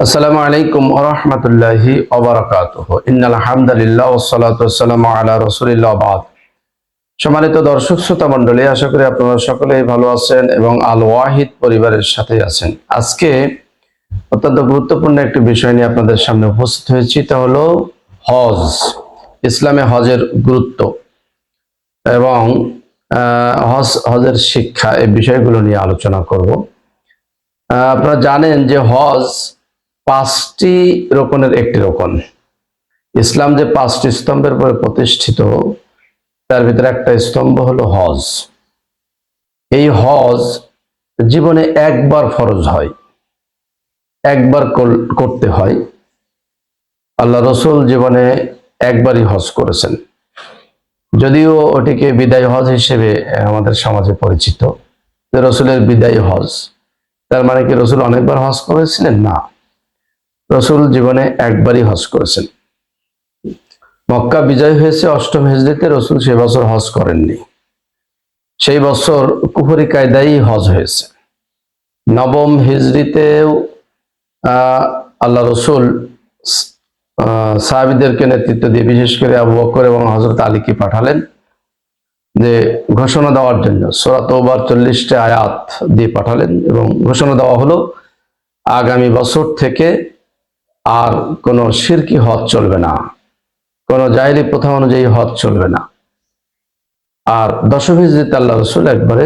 আসসালামু আলাইকুম ওয়া রাহমাতুল্লাহি ওয়া বারাকাতুহু। ইন্নাল হামদুলিল্লাহ ওয়াস সালাতু ওয়াস সালামু আলা রাসূলিল্লাহ বাদ। সম্মানিত দর্শক শ্রোতা মণ্ডলী, আশা করি আপনারা সকলেই ভালো আছেন এবং আল ওয়াহিদ পরিবারের সাথে আছেন। আজকে অত্যন্ত গুরুত্বপূর্ণ একটি বিষয় নিয়ে আপনাদের সামনে উপস্থিত হয়েছি, তা হলো হজ। ইসলামে হজের গুরুত্ব এবং হজের শিক্ষা, এই বিষয়গুলো নিয়ে আলোচনা করব। আপনারা জানেন যে হজ পাঁচটি রকমের একটি রকম। ইসলাম যে পাঁচটি স্তম্ভের উপরে প্রতিষ্ঠিত, তার ভিতরে একটা স্তম্ভ হলো হজ। এই হজ জীবনে একবার ফরজ হয়, একবার করতে হয়। আল্লাহ রসুল জীবনে একবারই হজ করেছেন, যদিও ওটিকে বিদায় হজ হিসেবে আমাদের সমাজে পরিচিত, যে রসুলের বিদায় হজ। তার মানে কি রসুল অনেকবার হজ করেছিলেন? না, রসুল জীবনে একবারই হজ করেছেন। মক্কা বিজয় হয়েছে অষ্টম হিজরিতে, রসুল সে বছর হজ করেননি। সেই বছর কুফরি কায়দায় হজ হয়েছে। নবম হিজরিতেও আল্লাহ রসুল সাহাবীদেরকে নেতৃত্ব দিয়ে, বিশেষ করে আবু বকর এবং হযরত আলীকে পাঠালেন যে ঘোষণা দেওয়ার জন্য। সূরা তাওবার 40টা আয়াত দিয়ে পাঠালেন এবং ঘোষণা দেওয়া হলো, আগামী বছর থেকে আর কোনো শিরকি হজ চলবে না, কোন জাহেলি প্রথা অনুযায়ী হজ চলবে না। আর দশম হিজরিতে আল্লাহ রসুল একবারে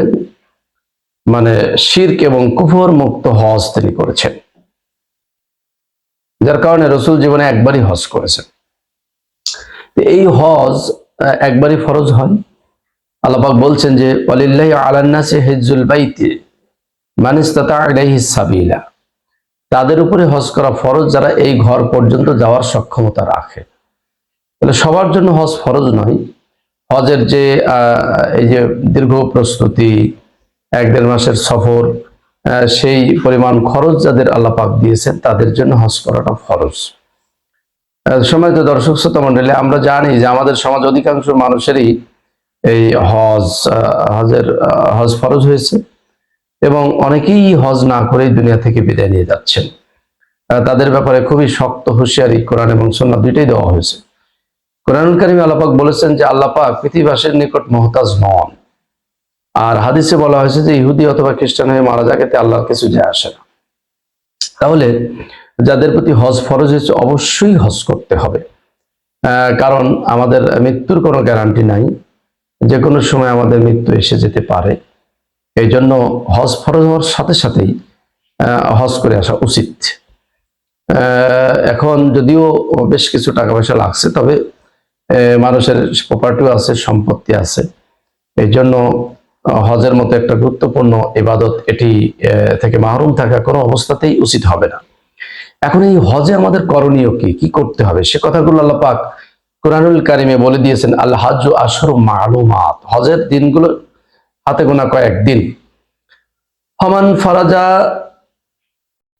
শিরক এবং কুফর মুক্ত হজ তিনি করেছেন, যার কারণে রসুল জীবনে একবারই হজ করেছেন। এই হজ একবারই ফরজ হয়। আল্লাহ পাক বলছেন যে ওয়ালিল্লাহি আলান নাসি হিজ্জুল বাইতি মান ইসতাতা ইলাইহি সাবিলা, তাদের উপরে হজ করা ফরজ যারা এই ঘর পর্যন্ত যাওয়ার সক্ষমতা রাখে। তাহলে সবার জন্য হজ ফরজ নয়। হজের যে এই যে দীর্ঘ প্রস্তুতি, 1-1.5 মাসের সফর, সেই পরিমাণ খরচ যাদের আল্লাহ পাক দিয়েছেন, তাদের জন্য হজ করাটা ফরজ। সম্মানিত দর্শক শ্রোতা মণ্ডলী, আমরা জানি যে আমাদের সমাজ অধিকাংশ মানুষেরই এই হজ ফরজ হয়েছে এবং অনেকেই হজ না করেই দুনিয়া থেকে বিদায় নিয়ে যাচ্ছেন। তাদের ব্যাপারে খুবই শক্ত হুঁশিয়ারি কোরআন এবং সুন্নাহ দুইটাই দেওয়া হয়েছে। কোরআনুল কারীমে আল্লাহ পাক বলেছেন যে আল্লাহ পাক পৃথিবীবাসীর নিকট মুহতাজ নন। আর হাদিসে বলা হয়েছে যে ইহুদি অথবা খ্রিস্টান হয়ে মারা যাক, এতে আল্লাহর কিছু যায় আসে না। তাহলে যাদের প্রতি হজ ফরজ হয়েছে, অবশ্যই হজ করতে হবে। কারণ আমাদের মৃত্যুর কোনো গ্যারান্টি নাই, যে কোনো সময় আমাদের মৃত্যু এসে যেতে পারে। এই জন্য হজ ফরজ হওয়ার সাথে সাথেই হজ করে আসা উচিত। এখন যদিও বেশ কিছু টাকা পয়সা লাগছে, তবে মানুষের প্রপার্টিও আছে, সম্পত্তি আছে। এই জন্য হজের মতো একটা গুরুত্বপূর্ণ ইবাদত, এটি থেকে মাহরুম থাকা কোনো অবস্থাতেই উচিত হবে না। এখন এই হজে আমাদের করণীয় কি করতে হবে, সে কথাগুলো আল্লাহ পাক কোরআনুল কারীমে বলে দিয়েছেন। আল হাজ্জু আশহুরুম মা'লুমাত, হজের দিনগুলো হাতে গোনা কয়েকদিন। ফামান ফারাজা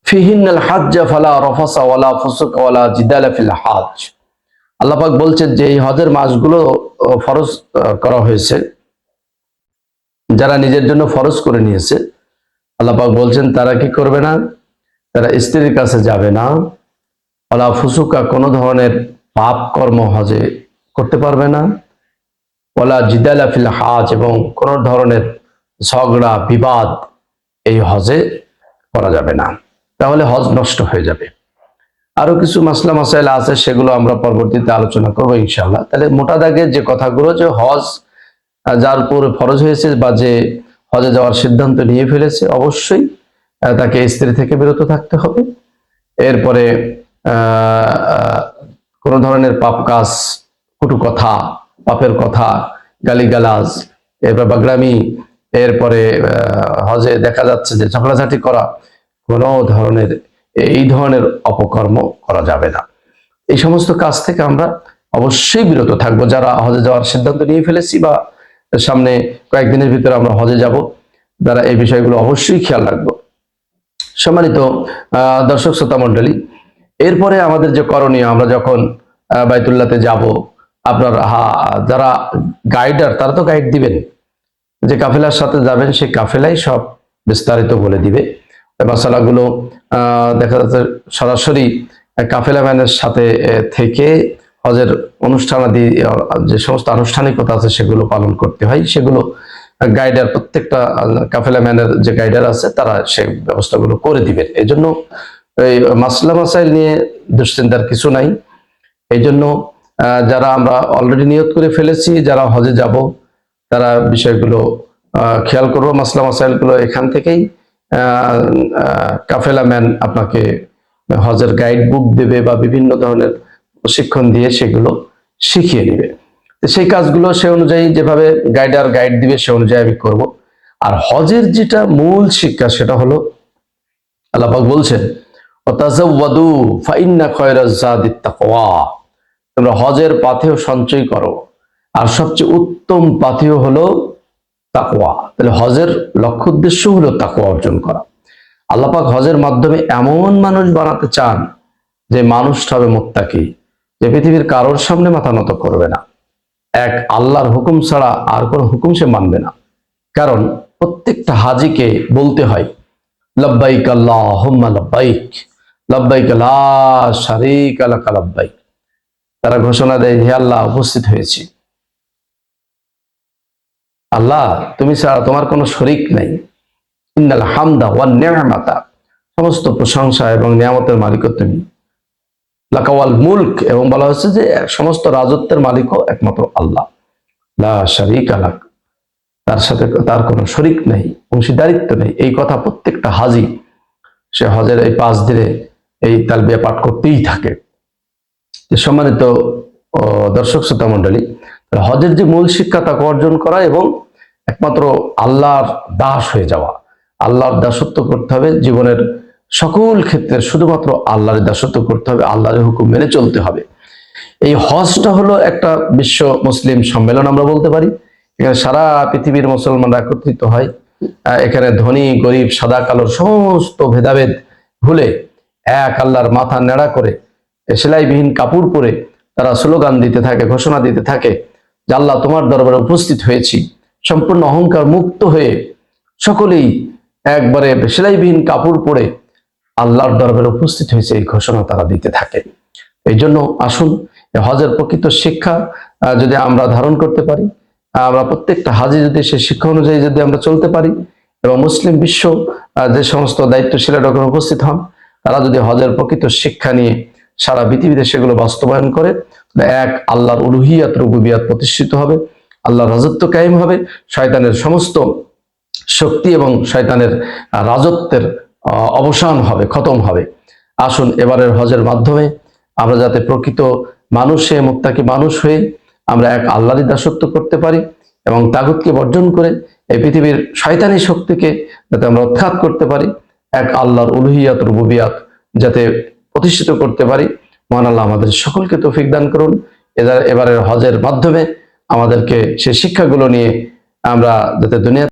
ফিহিন্নাল হাজ্জা ফালা রাফাসা ওয়ালা ফুসুকা ওয়ালা জিদালা ফিল হজ। আল্লাহ পাক বলছেন যে এই হজের মাসগুলো ফরজ করা হয়েছে, যারা নিজের জন্য ফরজ করে নিয়েছে, আল্লাহ পাক বলছেন তারা কি করবে না? তারা স্ত্রীর কাছে যাবে না, ওয়ালা ফুসুকা, কোনো ধরনের পাপ কর্ম হজে করতে পারবে না, ওয়ালা জিদালা ফিল হজ, এবং কোনো ধরনের ঝগড়া বিবাদ এই হজে করা যাবে না। তাহলে হজ নষ্ট হয়ে যাবে। আরো কিছু মাসলা মাসাইল আছে, সেগুলো আমরা পরবর্তীতে আলোচনা করবো ইনশাআল্লাহ। তাহলে মোটা দাগে যে কথাগুলো, যে হজ যার উপর ফরজ হয়েছে বা যে হজে যাওয়ার সিদ্ধান্ত নিয়ে ফেলেছে, অবশ্যই তাকে স্ত্রী থেকে বিরত থাকতে হবে। এরপরে কোন ধরনের পাপ কাজ, কটু কথা, পাপের কথা, গালিগালাজ, এরপর বাগড়ামি, এরপরে হজে দেখা যাচ্ছে যে ঝগড়াঝাটি করা, কোন ধরনের এই ধরনের অপকর্ম করা যাবে না। এই সমস্ত কাজ থেকে আমরা অবশ্যই বিরত থাকবো, যারা হজে যাওয়ার সিদ্ধান্ত নিয়ে ফেলেছি বা সামনে কয়েকদিনের ভিতরে আমরা হজে যাব, তারা এই বিষয়গুলো অবশ্যই খেয়াল রাখবো। সম্মানিত দর্শক শ্রোতা মণ্ডলী, এরপরে আমাদের যে করণীয়, আমরা যখন বাইতুল্লাহতে যাব, আপনার যারা গাইডার, তারা তো গাইড দিবেন, যে কাফেলার সাথে যাবেন সেই কাফেলাই সব বিস্তারিত বলে দিবে। মাসালাগুলো দেখা যাচ্ছে সরাসরি কাফেলা ম্যানের সাথে থেকে হজের অনুষ্ঠানাদি যে সমস্ত আনুষ্ঠানিকতা আছে সেগুলো পালন করতে হয়, সেগুলো গাইডার প্রত্যেকটা কাফেলা ম্যানের যে গাইডার আছে তারা সেই ব্যবস্থাগুলো করে দিবেন। এই জন্য এই মাসলা মাসাইল নিয়ে দুশ্চিন্তার কিছু নাই। এই জন্য যারা আমরা অলরেডি নিয়ত করে ফেলেছি যারা হজে যাব তারা বিষয়গুলো খেয়াল করবো। মাসলা মাসাইলগুলো এখান থেকেই কাফেলা ম্যান আপনাকে হজের গাইড বুক দেবে বা বিভিন্ন ধরনের প্রশিক্ষণ দিয়ে সেগুলো শিখিয়ে নেবে। সেই কাজগুলো সে অনুযায়ী যেভাবে গাইডার গাইড দিবে সে অনুযায়ী আমি করব। আর হজের যেটা মূল শিক্ষা সেটা হলো আল্লাহ পাক বলছেন ওয়াতাযাওয়াদু ফাইন্না খায়রাজ যাদিত তাকওয়া, তোমরা হজের পাথেয় সঞ্চয় করো আর সবচেয়ে উত্তম পাথেয় হলো তাকওয়া। তাহলে হজের লক্ষ্য উদ্দেশ্য হলো তাকওয়া অর্জন করা। আল্লাহ পাক হজের মাধ্যমে এমন মানুষ বানাতে চান যে মানুষটা হবে মুত্তাকি, যে পৃথিবীর কারোর সামনে মাথা নত করবে না, এক আল্লাহর হুকুম ছাড়া আর কোন হুকুম সে মানবে না। কারণ প্রত্যেকটা হাজিকে বলতে হয় লব্বাইক আল্লাহুম্মা লব্বাইক, লব্বাইক লা শারীকা লাকা লব্বাইক। তারা ঘোষণা দেয় হে আল্লাহ উপস্থিত হয়েছি, আল্লাহ তুমি ছাড়া তোমার কোনো শরীক নাই, ইন্নাল হামদা ওয়ান নি'মাতা, সমস্ত প্রশংসা এবং নিয়ামতের মালিকও তুমি, লাকাওয়াল মুলক, এবং বলা হচ্ছে যে সমস্ত রাজত্বের মালিকও একমাত্র আল্লাহ, লা শারীকা লাক, তার সাথে তার কোনো শরীক নেই, অংশীদারিত্ব নেই। এই কথা প্রত্যেকটা হাজি সে হজের এই 5 দিনে এই তালবিয়া পাঠ করতেই থাকে। সম্মানিত দর্শক শ্রোতা মন্ডলী, হজের যে মূল শিক্ষা তাকে অর্জন করা এবং একমাত্র আল্লাহর দাস হয়ে যাওয়া, আল্লাহর দাসত্ব করতে হবে জীবনের সকল ক্ষেত্রে, শুধুমাত্র আল্লাহর দাসত্ব করতে হবে, আল্লাহর হুকুম মেনে চলতে হবে। এই হজটা হলো একটা বিশ্ব মুসলিম সম্মেলন আমরা বলতে পারি। এখানে সারা পৃথিবীর মুসলমানরা একত্রিত হয়। এখানে ধনী গরিব সাদা কালোর সমস্ত ভেদাভেদ ভুলে এক আল্লাহর মাথা নেড়া করে সেলাইবিহীন কাপড় পরে তারা স্লোগান দিতে থাকে, ঘোষণা দিতে থাকে যে আল্লাহ তোমার দরবারে উপস্থিত হয়েছি, সম্পূর্ণ অহংকার মুক্ত হয়ে সকলেই একবারে সেলাইবিহীন কাপড় পরে আল্লাহর দরবারে উপস্থিত হয়েছে, এই ঘোষণা তারা দিতে থাকে। এই জন্য আসুন হজের প্রকৃত শিক্ষা যদি আমরা ধারণ করতে পারি, আমরা প্রত্যেকটা হাজি যদি সে শিক্ষা অনুযায়ী যদি আমরা চলতে পারি এবং মুসলিম বিশ্ব যে সমস্ত দায়িত্বশীলরা যখন উপস্থিত হন তারা যদি হজের প্রকৃত শিক্ষা নিয়ে সারা পৃথিবীতে সেগুলো বাস্তবায়ন করে, এক আল্লাহর উলুহিয়াত রুবুবিয়াত প্রতিষ্ঠিত হবে, আল্লাহর রাজত্ব কায়েম হবে, শয়তানের সমস্ত শক্তি এবং শয়তানের রাজত্বের অবসান হবে, খতম হবে। আসুন এবারের হজের মাধ্যমে আমরা যাতে প্রকৃত মানুষে মুত্তাকি মানুষ হয়ে আমরা এক আল্লাহরই দাসত্ব করতে পারি এবং তাগুতকে বর্জন করে এই পৃথিবীর শয়তানি শক্তিকে যাতে আমরা উৎখাত করতে পারি, এক আল্লাহর উলুহিয়াত রুবুবিয়াত যাতে প্রতিষ্ঠিত করতে পারি। মহান আল্লাহ আমাদের সকলকে তৌফিক দান করুন। এবারের হজের মাধ্যমে আমাদেরকে সেই শিক্ষাগুলো নিয়ে আমরা যাতে দুনিয়া